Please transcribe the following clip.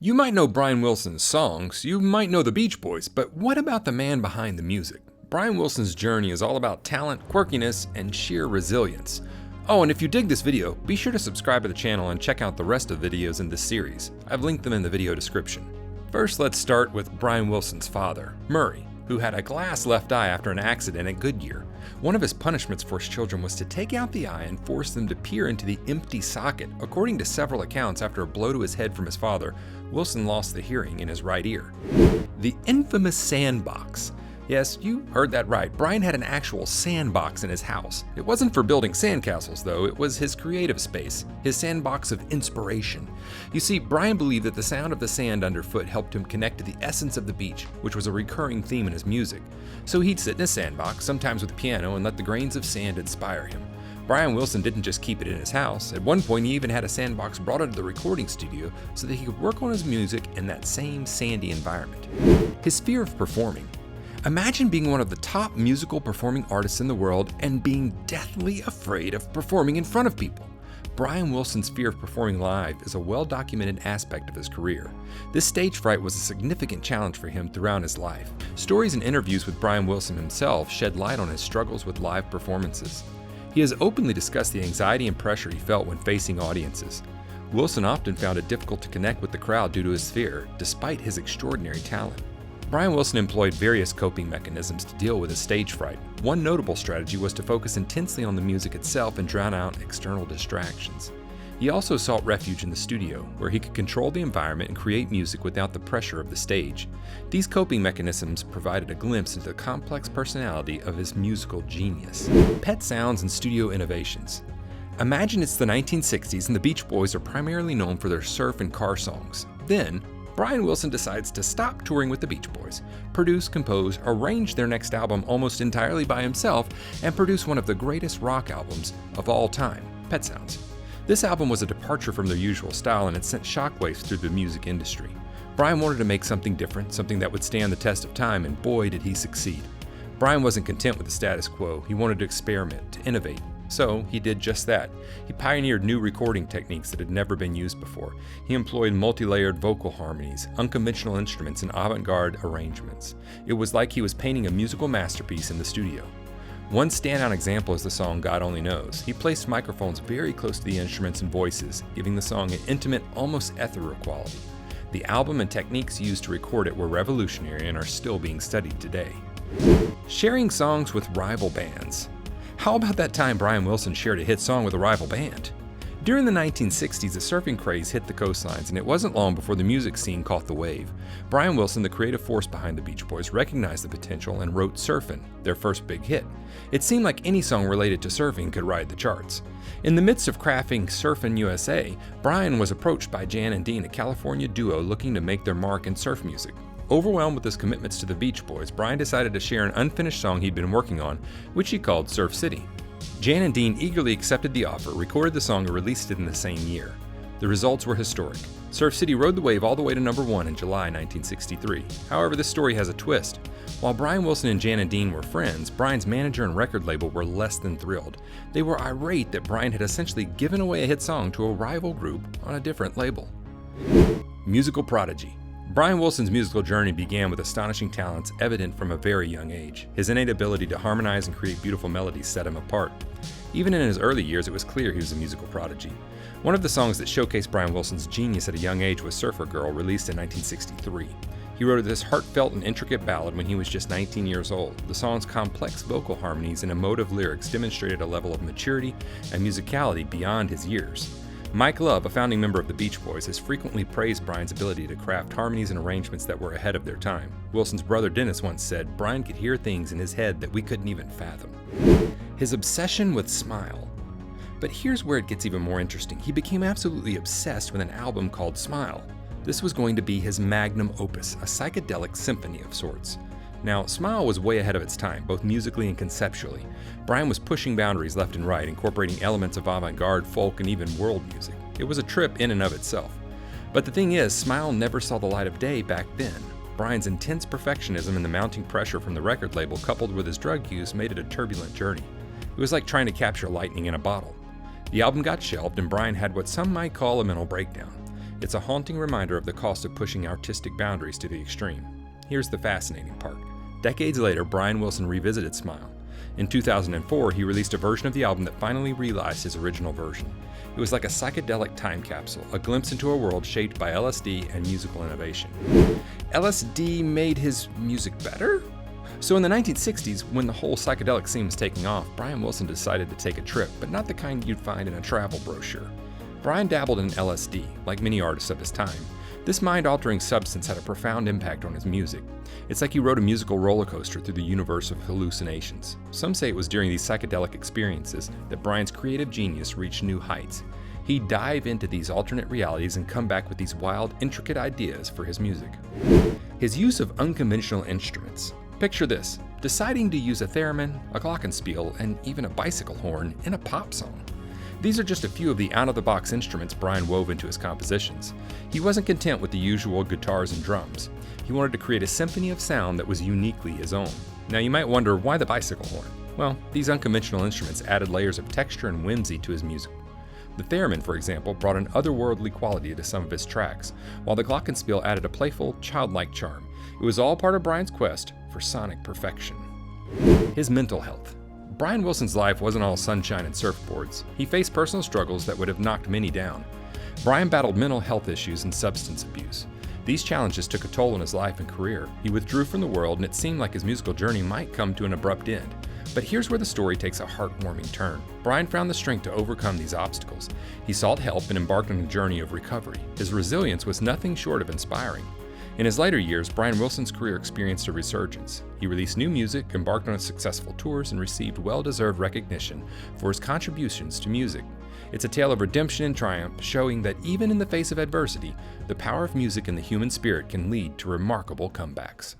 You might know Brian Wilson's songs, you might know the Beach Boys, but what about the man behind the music? Brian Wilson's journey is all about talent, quirkiness, and sheer resilience. Oh, and if you dig this video, be sure to subscribe to the channel and check out the rest of the videos in this series. I've linked them in the video description. First, let's start with Brian Wilson's father, Murray, who had a glass left eye after an accident at Goodyear. One of his punishments for his children was to take out the eye and force them to peer into the empty socket. According to several accounts, after a blow to his head from his father, Wilson lost the hearing in his right ear. The infamous Sandbox. Yes, you heard that right. Brian had an actual sandbox in his house. It wasn't for building sandcastles, though. It was his creative space, his sandbox of inspiration. You see, Brian believed that the sound of the sand underfoot helped him connect to the essence of the beach, which was a recurring theme in his music. So he'd sit in his sandbox, sometimes with a piano, and let the grains of sand inspire him. Brian Wilson didn't just keep it in his house. At one point, he even had a sandbox brought into the recording studio so that he could work on his music in that same sandy environment. His fear of performing. Imagine being one of the top musical performing artists in the world and being deathly afraid of performing in front of people. Brian Wilson's fear of performing live is a well-documented aspect of his career. This stage fright was a significant challenge for him throughout his life. Stories and interviews with Brian Wilson himself shed light on his struggles with live performances. He has openly discussed the anxiety and pressure he felt when facing audiences. Wilson often found it difficult to connect with the crowd due to his fear, despite his extraordinary talent. Brian Wilson employed various coping mechanisms to deal with his stage fright. One notable strategy was to focus intensely on the music itself and drown out external distractions. He also sought refuge in the studio, where he could control the environment and create music without the pressure of the stage. These coping mechanisms provided a glimpse into the complex personality of his musical genius. Pet sounds and studio innovations. Imagine it's the 1960s and the Beach Boys are primarily known for their surf and car songs. Then, Brian Wilson decides to stop touring with the Beach Boys, produce, compose, arrange their next album almost entirely by himself, and produce one of the greatest rock albums of all time, Pet Sounds. This album was a departure from their usual style and it sent shockwaves through the music industry. Brian wanted to make something different, something that would stand the test of time, and boy did he succeed. Brian wasn't content with the status quo. He wanted to experiment, to innovate. So he did just that. He pioneered new recording techniques that had never been used before. He employed multi-layered vocal harmonies, unconventional instruments, and avant-garde arrangements. It was like he was painting a musical masterpiece in the studio. One standout example is the song God Only Knows. He placed microphones very close to the instruments and voices, giving the song an intimate, almost ethereal quality. The album and techniques used to record it were revolutionary and are still being studied today. Sharing songs with rival bands. How about that time Brian Wilson shared a hit song with a rival band? During the 1960s, the surfing craze hit the coastlines, and it wasn't long before the music scene caught the wave. Brian Wilson, the creative force behind the Beach Boys, recognized the potential and wrote Surfin', their first big hit. It seemed like any song related to surfing could ride the charts. In the midst of crafting Surfin' USA, Brian was approached by Jan and Dean, a California duo looking to make their mark in surf music. Overwhelmed with his commitments to the Beach Boys, Brian decided to share an unfinished song he'd been working on, which he called Surf City. Jan and Dean eagerly accepted the offer, recorded the song, and released it in the same year. The results were historic. Surf City rode the wave all the way to #1 in July 1963. However, this story has a twist. While Brian Wilson and Jan and Dean were friends, Brian's manager and record label were less than thrilled. They were irate that Brian had essentially given away a hit song to a rival group on a different label. Musical prodigy. Brian Wilson's musical journey began with astonishing talents evident from a very young age. His innate ability to harmonize and create beautiful melodies set him apart. Even in his early years, it was clear he was a musical prodigy. One of the songs that showcased Brian Wilson's genius at a young age was Surfer Girl, released in 1963. He wrote this heartfelt and intricate ballad when he was just 19 years old. The song's complex vocal harmonies and emotive lyrics demonstrated a level of maturity and musicality beyond his years. Mike Love, a founding member of the Beach Boys, has frequently praised Brian's ability to craft harmonies and arrangements that were ahead of their time. Wilson's brother Dennis once said, "Brian could hear things in his head that we couldn't even fathom." His obsession with Smile. But here's where it gets even more interesting. He became absolutely obsessed with an album called Smile. This was going to be his magnum opus, a psychedelic symphony of sorts. Now, Smile was way ahead of its time, both musically and conceptually. Brian was pushing boundaries left and right, incorporating elements of avant-garde, folk, and even world music. It was a trip in and of itself. But the thing is, Smile never saw the light of day back then. Brian's intense perfectionism and the mounting pressure from the record label, coupled with his drug use, made it a turbulent journey. It was like trying to capture lightning in a bottle. The album got shelved, and Brian had what some might call a mental breakdown. It's a haunting reminder of the cost of pushing artistic boundaries to the extreme. Here's the fascinating part. Decades later, Brian Wilson revisited Smile. In 2004, he released a version of the album that finally realized his original version. It was like a psychedelic time capsule, a glimpse into a world shaped by LSD and musical innovation. LSD made his music better? So in the 1960s, when the whole psychedelic scene was taking off, Brian Wilson decided to take a trip, but not the kind you'd find in a travel brochure. Brian dabbled in LSD, like many artists of his time. This mind-altering substance had a profound impact on his music. It's like he rode a musical roller coaster through the universe of hallucinations. Some say it was during these psychedelic experiences that Brian's creative genius reached new heights. He'd dive into these alternate realities and come back with these wild, intricate ideas for his music. His use of unconventional instruments. Picture this, deciding to use a theremin, a glockenspiel, and even a bicycle horn in a pop song. These are just a few of the out-of-the-box instruments Brian wove into his compositions. He wasn't content with the usual guitars and drums. He wanted to create a symphony of sound that was uniquely his own. Now you might wonder, why the bicycle horn? Well, these unconventional instruments added layers of texture and whimsy to his music. The theremin, for example, brought an otherworldly quality to some of his tracks, while the glockenspiel added a playful, childlike charm. It was all part of Brian's quest for sonic perfection. His mental health. Brian Wilson's life wasn't all sunshine and surfboards. He faced personal struggles that would have knocked many down. Brian battled mental health issues and substance abuse. These challenges took a toll on his life and career. He withdrew from the world, and it seemed like his musical journey might come to an abrupt end. But here's where the story takes a heartwarming turn. Brian found the strength to overcome these obstacles. He sought help and embarked on a journey of recovery. His resilience was nothing short of inspiring. In his later years, Brian Wilson's career experienced a resurgence. He released new music, embarked on successful tours, and received well-deserved recognition for his contributions to music. It's a tale of redemption and triumph, showing that even in the face of adversity, the power of music and the human spirit can lead to remarkable comebacks.